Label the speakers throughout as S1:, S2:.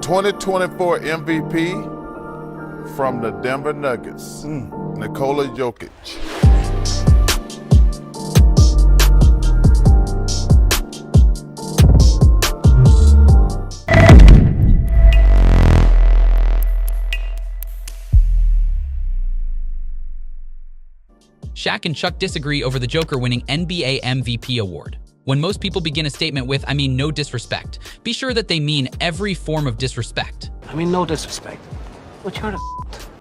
S1: 2024 MVP from the Denver Nuggets, Nikola Jokic.
S2: Shaq and Chuck disagree over the Joker winning NBA MVP award. When most people begin a statement with, "I mean no disrespect," be sure that they mean every form of disrespect.
S3: I mean no disrespect. But you're the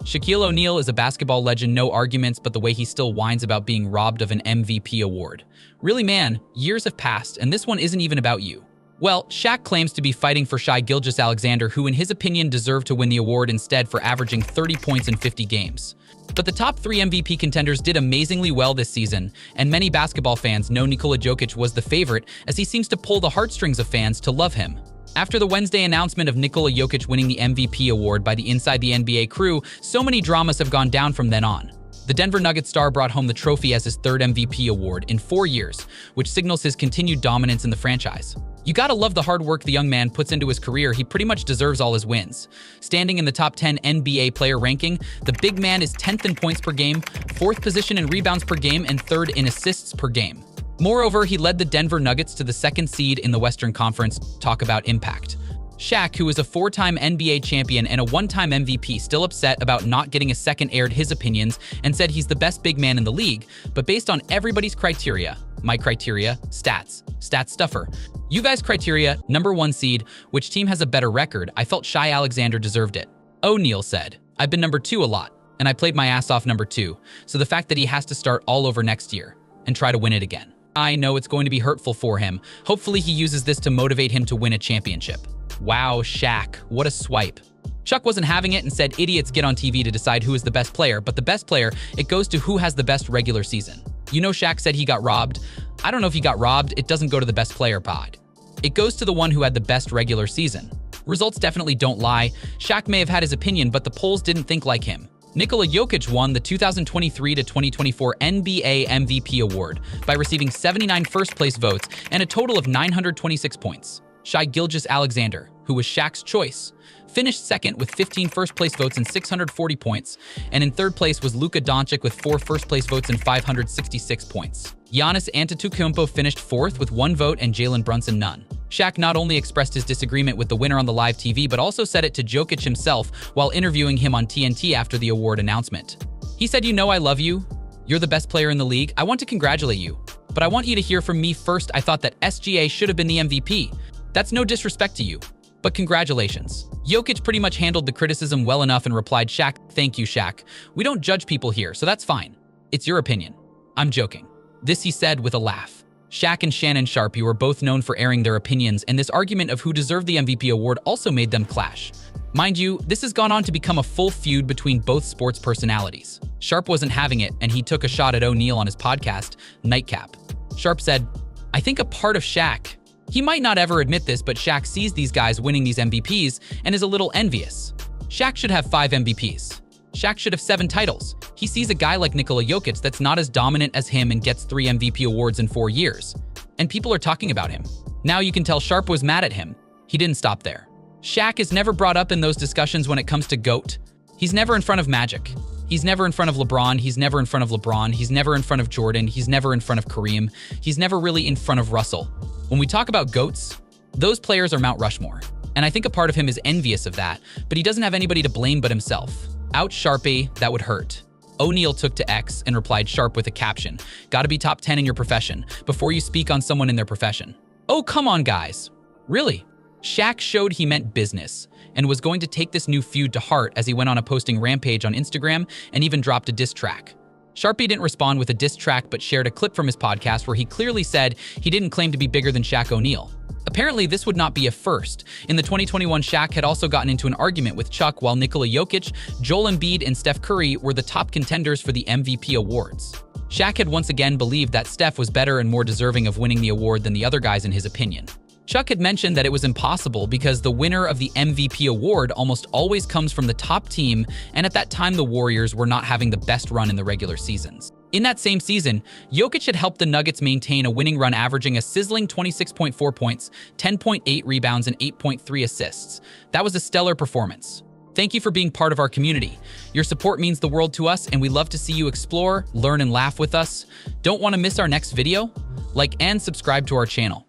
S2: Shaquille O'Neal is a basketball legend, no arguments, but the way he still whines about being robbed of an MVP award. Really, man, years have passed, and this one isn't even about you. Well, Shaq claims to be fighting for Shai Gilgeous-Alexander, who in his opinion deserved to win the award instead for averaging 30 points in 50 games. But the top 3 MVP contenders did amazingly well this season, and many basketball fans know Nikola Jokic was the favorite, as he seems to pull the heartstrings of fans to love him. After the Wednesday announcement of Nikola Jokic winning the MVP award by the Inside the NBA crew, so many dramas have gone down from then on. The Denver Nuggets star brought home the trophy as his 3rd MVP award in 4 years, which signals his continued dominance in the franchise. You gotta love the hard work the young man puts into his career. He pretty much deserves all his wins. Standing in the top 10 NBA player ranking, the big man is 10th in points per game, 4th position in rebounds per game, and 3rd in assists per game. Moreover, he led the Denver Nuggets to the 2nd seed in the Western Conference. Talk about impact. Shaq, who is a 4-time NBA champion and a 1-time MVP, still upset about not getting a second, aired his opinions and said he's the best big man in the league, but based on everybody's criteria. My criteria, stats stuffer. You guys' criteria, number 1 seed, which team has a better record? I felt Shai Alexander deserved it. O'Neal said, I've been number 2 a lot, and I played my ass off number 2, so the fact that he has to start all over next year and try to win it again. I know it's going to be hurtful for him. Hopefully he uses this to motivate him to win a championship. Wow, Shaq, what a swipe. Chuck wasn't having it and said idiots get on TV to decide who is the best player, but the best player, it goes to who has the best regular season. You know Shaq said he got robbed. I don't know if he got robbed, it doesn't go to the best player pod. It goes to the one who had the best regular season. Results definitely don't lie. Shaq may have had his opinion, but the polls didn't think like him. Nikola Jokic won the 2023 to 2024 NBA MVP award by receiving 79 first-place votes and a total of 926 points. Shai Gilgeous-Alexander, who was Shaq's choice, finished 2nd with 15 first-place votes and 640 points, and in 3rd place was Luka Doncic with 4 first-place votes and 566 points. Giannis Antetokounmpo finished 4th with 1 vote and Jalen Brunson none. Shaq not only expressed his disagreement with the winner on the live TV, but also said it to Jokic himself while interviewing him on TNT after the award announcement. He said, "You know I love you. You're the best player in the league. I want to congratulate you. But I want you to hear from me first. I thought that SGA should have been the MVP. That's no disrespect to you, but congratulations." Jokic pretty much handled the criticism well enough and replied, "Shaq, thank you, Shaq. We don't judge people here, so that's fine. It's your opinion. I'm joking." This he said with a laugh. Shaq and Shannon Sharpe were both known for airing their opinions, and this argument of who deserved the MVP award also made them clash. Mind you, this has gone on to become a full feud between both sports personalities. Sharpe wasn't having it, and he took a shot at O'Neal on his podcast, Nightcap. Sharpe said, "I think a part of Shaq, he might not ever admit this, but Shaq sees these guys winning these MVPs and is a little envious. Shaq should have 5 MVPs. Shaq should have 7 titles. He sees a guy like Nikola Jokic that's not as dominant as him and gets 3 MVP awards in 4 years. And people are talking about him." Now you can tell Sharpe was mad at him. He didn't stop there. Shaq is never brought up in those discussions when it comes to GOAT. He's never in front of Magic. He's never in front of LeBron. He's never in front of LeBron. He's never in front of Jordan. He's never in front of Kareem. He's never really in front of Russell. When we talk about GOATs, those players are Mount Rushmore. And I think a part of him is envious of that, but he doesn't have anybody to blame but himself. Ouch, Sharpie, that would hurt. O'Neal took to X and replied Sharpe with a caption, "Gotta be top 10 in your profession before you speak on someone in their profession." Oh, come on, guys. Really? Shaq showed he meant business and was going to take this new feud to heart as he went on a posting rampage on Instagram and even dropped a diss track. Sharpe didn't respond with a diss track but shared a clip from his podcast where he clearly said he didn't claim to be bigger than Shaq O'Neal. Apparently, this would not be a first. In the 2021, Shaq had also gotten into an argument with Chuck while Nikola Jokic, Joel Embiid, and Steph Curry were the top contenders for the MVP awards. Shaq had once again believed that Steph was better and more deserving of winning the award than the other guys in his opinion. Chuck had mentioned that it was impossible because the winner of the MVP award almost always comes from the top team, and at that time the Warriors were not having the best run in the regular seasons. In that same season, Jokic had helped the Nuggets maintain a winning run, averaging a sizzling 26.4 points, 10.8 rebounds, and 8.3 assists. That was a stellar performance. Thank you for being part of our community. Your support means the world to us, and we love to see you explore, learn, and laugh with us. Don't want to miss our next video? Like and subscribe to our channel.